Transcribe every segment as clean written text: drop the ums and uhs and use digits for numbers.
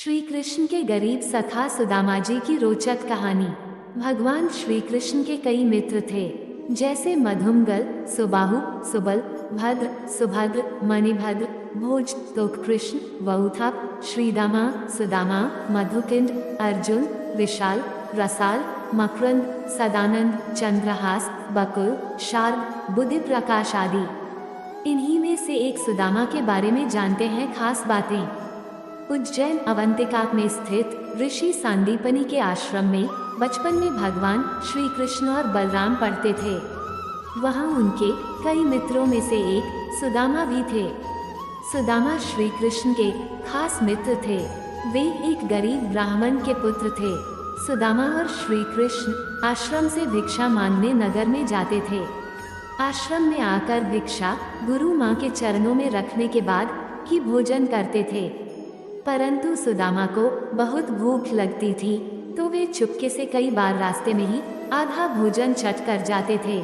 श्री कृष्ण के गरीब सखा सुदामा जी की रोचक कहानी। भगवान श्री कृष्ण के कई मित्र थे, जैसे मधुमगल, सुबाहु, सुबल, भद्र, सुभद्र, मणिभद्र, भोज, तोककृष्ण, वउथप, श्रीदामा, सुदामा, मधुकिंड, अर्जुन, विशाल, रसाल, मकरंद, सदानंद, चंद्रहास, बकुल, शार्ग, बुद्धि प्रकाश आदि। इन्हीं में से एक सुदामा के बारे में जानते हैं खास बातें। उज्जैन अवंतिका में स्थित ऋषि सांदीपनि के आश्रम में बचपन में भगवान श्री कृष्ण और बलराम पढ़ते थे। वहाँ उनके कई मित्रों में से एक सुदामा भी थे। सुदामा श्री कृष्ण के खास मित्र थे। वे एक गरीब ब्राह्मण के पुत्र थे। सुदामा और श्री कृष्ण आश्रम से भिक्षा मांगने नगर में जाते थे। आश्रम में आकर भिक्षा गुरु माँ के चरणों में रखने के बाद ही भोजन करते थे। परंतु सुदामा को बहुत भूख लगती थी, तो वे चुपके से कई बार रास्ते में ही आधा भोजन चट कर जाते थे।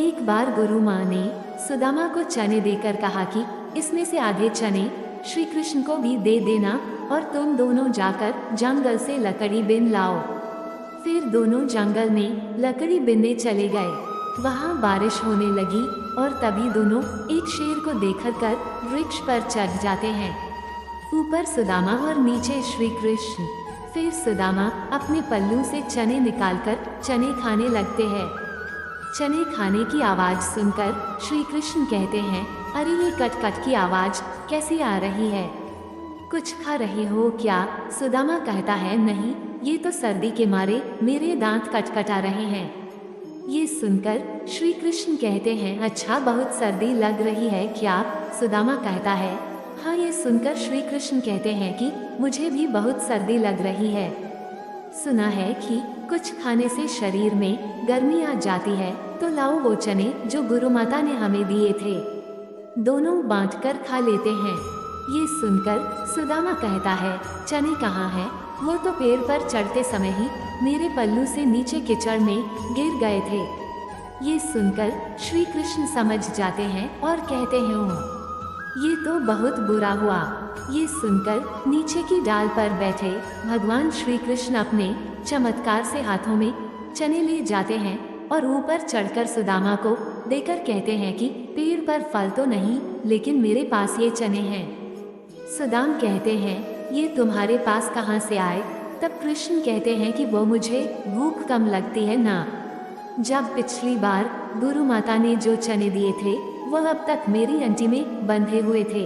एक बार गुरु माँ ने सुदामा को चने देकर कहा कि इसमें से आधे चने श्री कृष्ण को भी दे देना और तुम दोनों जाकर जंगल से लकड़ी बिन लाओ। फिर दोनों जंगल में लकड़ी बिनने चले गए। वहाँ बारिश होने लगी और तभी दोनों एक शेर को देखकर वृक्ष पर चढ़ जाते हैं। ऊपर सुदामा और नीचे श्री कृष्ण। फिर सुदामा अपने पल्लू से चने निकालकर चने खाने लगते हैं। चने खाने की आवाज सुनकर श्री कृष्ण कहते हैं, अरे ये कट कट की आवाज कैसी आ रही है? कुछ खा रही हो क्या? सुदामा कहता है, नहीं, ये तो सर्दी के मारे मेरे दांत कटकटा रहे हैं। ये सुनकर श्री कृष्ण कहते हैं, अच्छा, बहुत सर्दी लग रही है क्या? सुदामा कहता है, हाँ। ये सुनकर श्री कृष्ण कहते हैं कि मुझे भी बहुत सर्दी लग रही है। सुना है कि कुछ खाने से शरीर में गर्मी आ जाती है, तो लाओ वो चने जो गुरु माता ने हमें दिए थे। दोनों बांटकर खा लेते हैं। ये सुनकर सुदामा कहता है, चने कहाँ हैं? वो तो पेड़ पर चढ़ते समय ही मेरे पल्लू से नीचे कीचड़ में गिर गए थे। ये सुनकर श्री कृष्ण समझ जाते हैं और कहते हैं, ओह, ये तो बहुत बुरा हुआ। ये सुनकर नीचे की डाल पर बैठे भगवान श्री कृष्ण अपने चमत्कार से हाथों में चने ले जाते हैं और ऊपर चढ़कर सुदामा को देकर कहते हैं कि पेड़ पर फल तो नहीं, लेकिन मेरे पास ये चने हैं। सुदाम कहते हैं, ये तुम्हारे पास कहाँ से आए? तब कृष्ण कहते हैं कि वो मुझे भूख कम लगती है ना। जब पिछली बार गुरु माता ने जो चने दिए थे वह अब तक मेरी अंटी में बंधे हुए थे।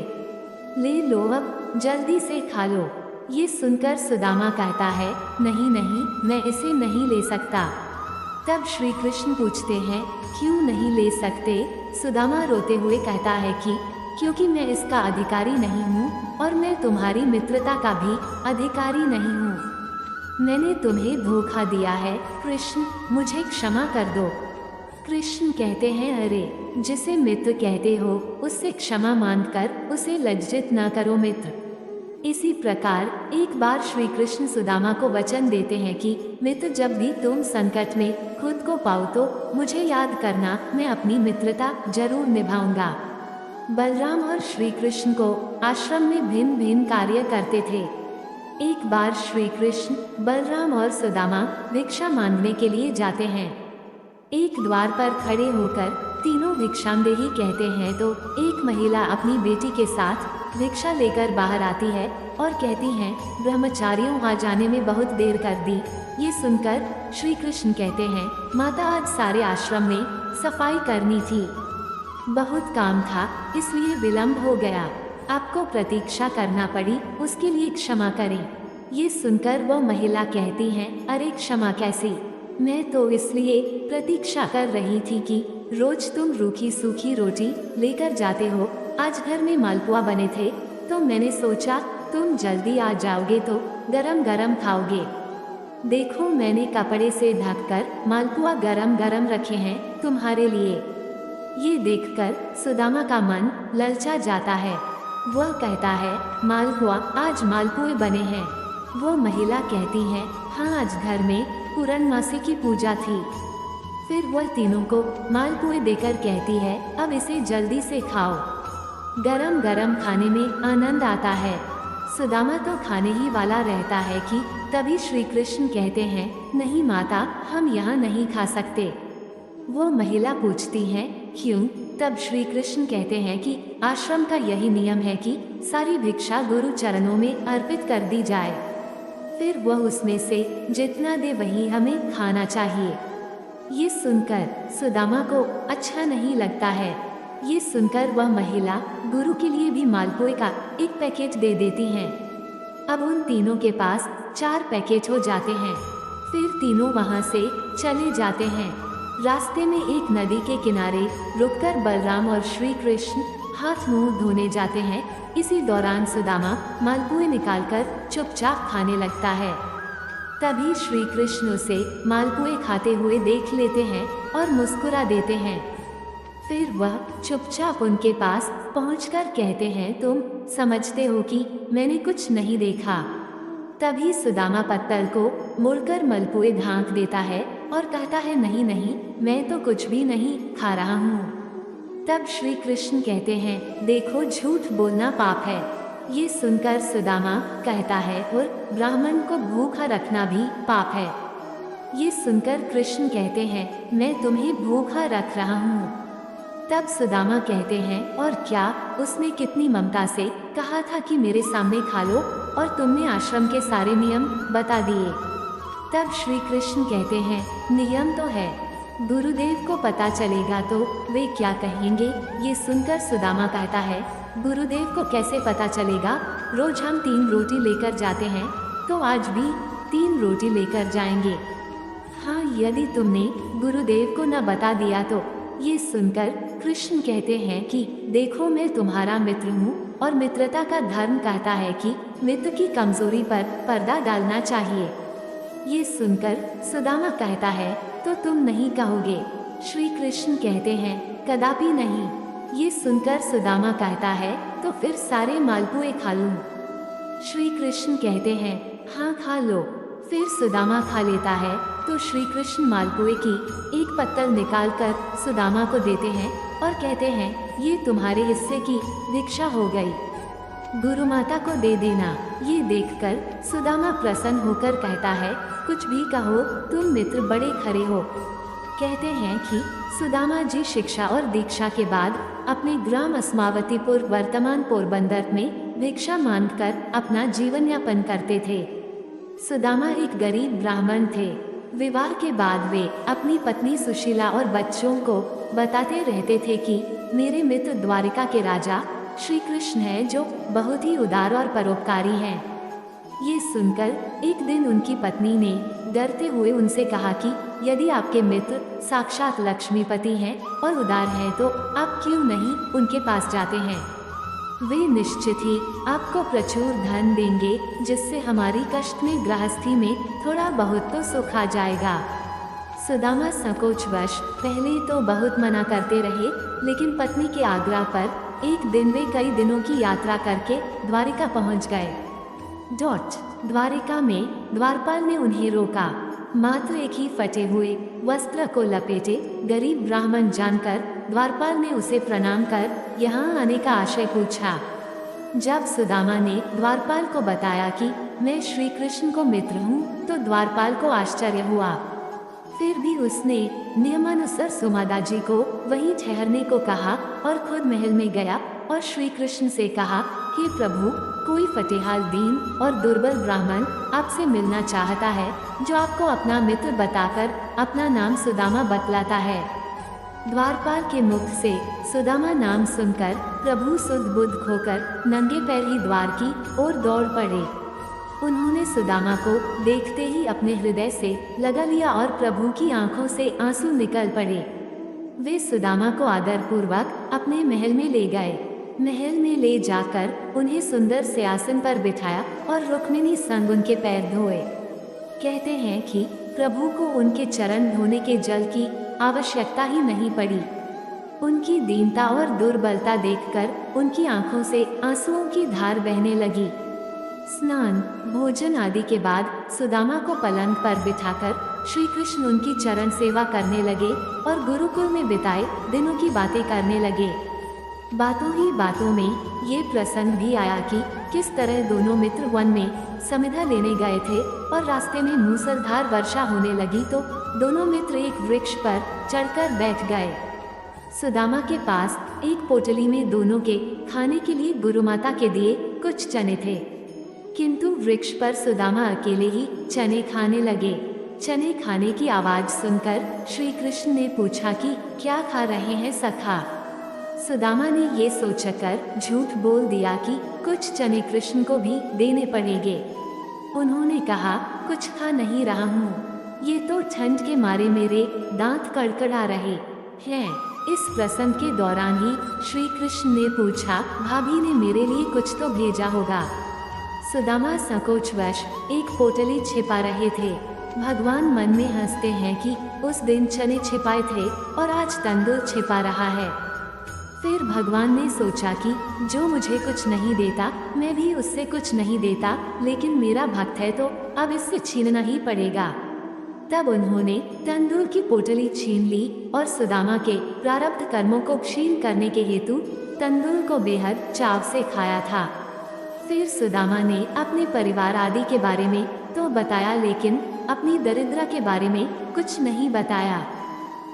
ले लो, अब जल्दी से खा लो। ये सुनकर सुदामा कहता है, नहीं नहीं, मैं इसे नहीं ले सकता। तब श्री कृष्ण पूछते हैं, क्यों नहीं ले सकते? सुदामा रोते हुए कहता है कि क्योंकि मैं इसका अधिकारी नहीं हूँ और मैं तुम्हारी मित्रता का भी अधिकारी नहीं हूँ। मैंने तुम्हें धोखा दिया है कृष्ण, मुझे क्षमा कर दो। कृष्ण कहते हैं, अरे, जिसे मित्र कहते हो उससे क्षमा मांगकर उसे लज्जित न करो मित्र। इसी प्रकार एक बार श्री कृष्ण सुदामा को वचन देते हैं कि मित्र, जब भी तुम संकट में खुद को पाओ तो मुझे याद करना, मैं अपनी मित्रता जरूर निभाऊंगा। बलराम और श्री कृष्ण को आश्रम में भिन्न भिन्न कार्य करते थे। एक बार श्री कृष्ण, बलराम और सुदामा भिक्षा मांगने के लिए जाते हैं। एक द्वार पर खड़े होकर तीनों भिक्षामदेही कहते हैं तो एक महिला अपनी बेटी के साथ भिक्षा लेकर बाहर आती है और कहती हैं, ब्रह्मचारियों आ जाने में बहुत देर कर दी। ये सुनकर श्री कृष्ण कहते हैं, माता, आज सारे आश्रम में सफाई करनी थी, बहुत काम था, इसलिए विलंब हो गया। आपको प्रतीक्षा करना पड़ी, उसके लिए क्षमा करें। ये सुनकर वो महिला कहती हैं, अरे क्षमा कैसी? मैं तो इसलिए प्रतीक्षा कर रही थी कि रोज तुम रूखी सूखी रोटी लेकर जाते हो। आज घर में मालपुआ बने थे तो मैंने सोचा तुम जल्दी आ जाओगे तो गरम गरम खाओगे। देखो, मैंने कपड़े से ढककर मालपुआ गरम गरम रखे हैं तुम्हारे लिए। ये देखकर सुदामा का मन ललचा जाता है। वह कहता है, मालपुआ, आज मालपुए बने हैं। वो महिला कहती है, हाँ, आज घर में पूर्णमासी की पूजा थी। फिर वह तीनों को मालपुए देकर कहती है, अब इसे जल्दी से खाओ, गरम गरम खाने में आनंद आता है। सुदामा तो खाने ही वाला रहता है कि तभी श्री कृष्ण कहते हैं, नहीं माता, हम यहाँ नहीं खा सकते। वो महिला पूछती है, क्यों? तब श्री कृष्ण कहते हैं कि आश्रम का यही नियम है कि सारी भिक्षा गुरु चरणों में अर्पित कर दी जाए, फिर वह उसमें से जितना दे वही हमें खाना चाहिए। ये सुनकर सुदामा को अच्छा नहीं लगता है। ये सुनकर वह महिला गुरु के लिए भी मालपुए का एक पैकेट दे देती हैं। अब उन तीनों के पास 4 पैकेट हो जाते हैं। फिर तीनों वहां से चले जाते हैं। रास्ते में एक नदी के किनारे रुककर बलराम और श्री कृष्ण हाथ मुंह धोने जाते हैं। इसी दौरान सुदामा मालपुए निकालकर चुपचाप खाने लगता है। तभी श्री कृष्ण उसे मालपुए खाते हुए देख लेते हैं और मुस्कुरा देते हैं। फिर वह चुपचाप उनके पास पहुंचकर कहते हैं, तुम समझते हो कि मैंने कुछ नहीं देखा। तभी सुदामा पत्तल को मुड़कर मालपुए ढांक देता है और कहता है, नहीं नहीं, मैं तो कुछ भी नहीं खा रहा हूँ। तब श्री कृष्ण कहते हैं, देखो, झूठ बोलना पाप है। ये सुनकर सुदामा कहता है, और ब्राह्मण को भूखा रखना भी पाप है। ये सुनकर कृष्ण कहते हैं, मैं तुम्हें भूखा रख रहा हूँ। तब सुदामा कहते हैं, और क्या? उसने कितनी ममता से कहा था कि मेरे सामने खा लो, और तुमने आश्रम के सारे नियम बता दिए। तब श्री कृष्ण कहते हैं, नियम तो है, गुरुदेव को पता चलेगा तो वे क्या कहेंगे? ये सुनकर सुदामा कहता है, गुरुदेव को कैसे पता चलेगा? रोज हम 3 रोटी लेकर जाते हैं, तो आज भी 3 रोटी लेकर जाएंगे। हाँ, यदि तुमने गुरुदेव को न बता दिया तो। ये सुनकर कृष्ण कहते हैं कि देखो, मैं तुम्हारा मित्र हूँ और मित्रता का धर्म कहता है कि मित्र की कमजोरी पर पर्दा डालना चाहिए। ये सुनकर सुदामा कहता है, तो तुम नहीं कहोगे? श्री कृष्ण कहते हैं, कदापि नहीं। ये सुनकर सुदामा कहता है, तो फिर सारे मालपुए खा लूं? श्री कृष्ण कहते हैं, हाँ, खा लो। फिर सुदामा खा लेता है तो श्री कृष्ण मालपुए की एक पत्तल निकालकर सुदामा को देते हैं और कहते हैं, ये तुम्हारे हिस्से की भिक्षा हो गई, गुरु माता को दे देना। ये देखकर सुदामा प्रसन्न होकर कहता है, कुछ भी कहो, तुम मित्र बड़े खरे हो। कहते हैं कि सुदामा जी शिक्षा और दीक्षा के बाद अपने ग्राम अस्मावतीपुर वर्तमान पोरबंदर में भिक्षा मांगकर अपना जीवन यापन करते थे। सुदामा एक गरीब ब्राह्मण थे। विवाह के बाद वे अपनी पत्नी सुशीला और बच्चों को बताते रहते थे कि मेरे मित्र द्वारिका के राजा श्री कृष्ण हैं, जो बहुत ही उदार और परोपकारी हैं। ये सुनकर एक दिन उनकी पत्नी ने डरते हुए उनसे कहा कि यदि आपके मित्र साक्षात लक्ष्मीपति हैं और उदार हैं, तो आप क्यों नहीं उनके पास जाते हैं? वे निश्चित ही आपको प्रचुर धन देंगे, जिससे हमारी कष्ट में गृहस्थी में थोड़ा बहुत तो सुख आ जाएगा। सुदामा संकोचवश पहले तो बहुत मना करते रहे, लेकिन पत्नी के आग्रह पर एक दिन वे कई दिनों की यात्रा करके द्वारिका पहुंच गए। द्वारिका में द्वारपाल ने उन्हें रोका। मात्र एक ही फटे हुए वस्त्र को लपेटे गरीब ब्राह्मण जानकर द्वारपाल ने उसे प्रणाम कर यहाँ आने का आशय पूछा। जब सुदामा ने द्वारपाल को बताया कि मैं श्री कृष्ण को मित्र हूँ, तो द्वारपाल को आश्चर्य हुआ। फिर भी उसने नियमानुसार सुमादा जी को वहीं ठहरने को कहा और खुद महल में गया और श्री कृष्ण से कहा कि प्रभु, कोई फटेहाल दीन और दुर्बल ब्राह्मण आपसे मिलना चाहता है, जो आपको अपना मित्र बताकर अपना नाम सुदामा बतलाता है। द्वारपाल के मुख से सुदामा नाम सुनकर प्रभु सुध बुद्ध होकर नंगे पैर ही द्वार की ओर दौड़ पड़े। उन्होंने सुदामा को देखते ही अपने हृदय से लगा लिया और प्रभु की आंखों से आंसू निकल पड़े। वे सुदामा को आदरपूर्वक अपने महल में ले गए। महल में ले जाकर उन्हें सुंदर से आसन पर बिठाया और रुक्मिणी संग उनके पैर धोए। कहते हैं कि प्रभु को उनके चरण धोने के जल की आवश्यकता ही नहीं पड़ी। उनकी दीनता और दुर्बलता देखकर उनकी आंखों से आंसुओं की धार बहने लगी। स्नान, भोजन आदि के बाद सुदामा को पलंग पर बिठाकर श्री कृष्ण उनकी चरण सेवा करने लगे और गुरुकुल में बिताए दिनों की बातें करने लगे। बातों ही बातों में ये प्रसंग भी आया कि किस तरह दोनों मित्र वन में समिधा लेने गए थे और रास्ते में मूसलाधार वर्षा होने लगी तो दोनों मित्र एक वृक्ष पर चढ़कर बैठ गए। सुदामा के पास एक पोटली में दोनों के खाने के लिए गुरु माता के दिए कुछ चने थे, किंतु वृक्ष पर सुदामा अकेले ही चने खाने लगे। चने खाने की आवाज सुनकर श्री कृष्ण ने पूछा कि क्या खा रहे हैं सखा। सुदामा ने ये सोचकर झूठ बोल दिया कि कुछ चने कृष्ण को भी देने पड़ेंगे। उन्होंने कहा, कुछ खा नहीं रहा हूँ, ये तो ठंड के मारे मेरे दांत कड़कड़ा रहे हैं। इस प्रसंग के दौरान ही श्री कृष्ण ने पूछा, भाभी ने मेरे लिए कुछ तो भेजा होगा। सुदामा संकोचवश एक पोटली छिपा रहे थे। भगवान मन में हंसते हैं कि उस दिन चने छिपाए थे और आज तंदूर छिपा रहा है। फिर भगवान ने सोचा कि जो मुझे कुछ नहीं देता मैं भी उससे कुछ नहीं देता, लेकिन मेरा भक्त है तो अब इससे छीनना ही पड़ेगा। तब उन्होंने तंदूर की पोटली छीन ली और सुदामा के प्रारब्ध कर्मों को क्षीण करने के हेतु तंदूर को बेहद चाव से खाया था। फिर सुदामा ने अपने परिवार आदि के बारे में तो बताया, लेकिन अपनी दरिद्रता के बारे में कुछ नहीं बताया।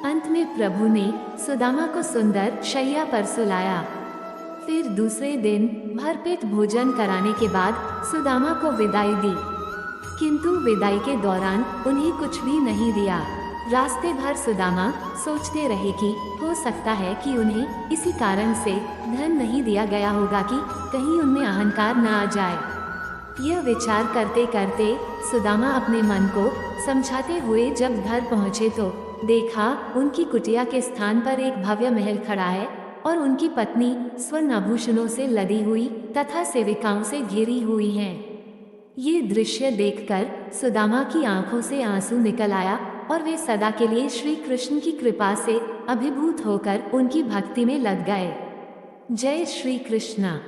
अंत में प्रभु ने सुदामा को सुंदर शैया पर सुलाया। फिर दूसरे दिन भरपेट भोजन कराने के बाद सुदामा को विदाई दी, किंतु विदाई के दौरान उन्हें कुछ भी नहीं दिया। रास्ते भर सुदामा सोचते रहे कि हो सकता है कि उन्हें इसी कारण से धन नहीं दिया गया होगा कि कहीं उनमें अहंकार न आ जाए। यह विचार करते करते सुदामा अपने मन को समझाते हुए जब घर पहुँचे तो देखा उनकी कुटिया के स्थान पर एक भव्य महल खड़ा है और उनकी पत्नी स्वर्ण आभूषणों से लदी हुई तथा सेविकाओं से घिरी हुई हैं। ये दृश्य देखकर सुदामा की आंखों से आंसू निकल आया और वे सदा के लिए श्री कृष्ण की कृपा से अभिभूत होकर उनकी भक्ति में लग गए। जय श्री कृष्ण।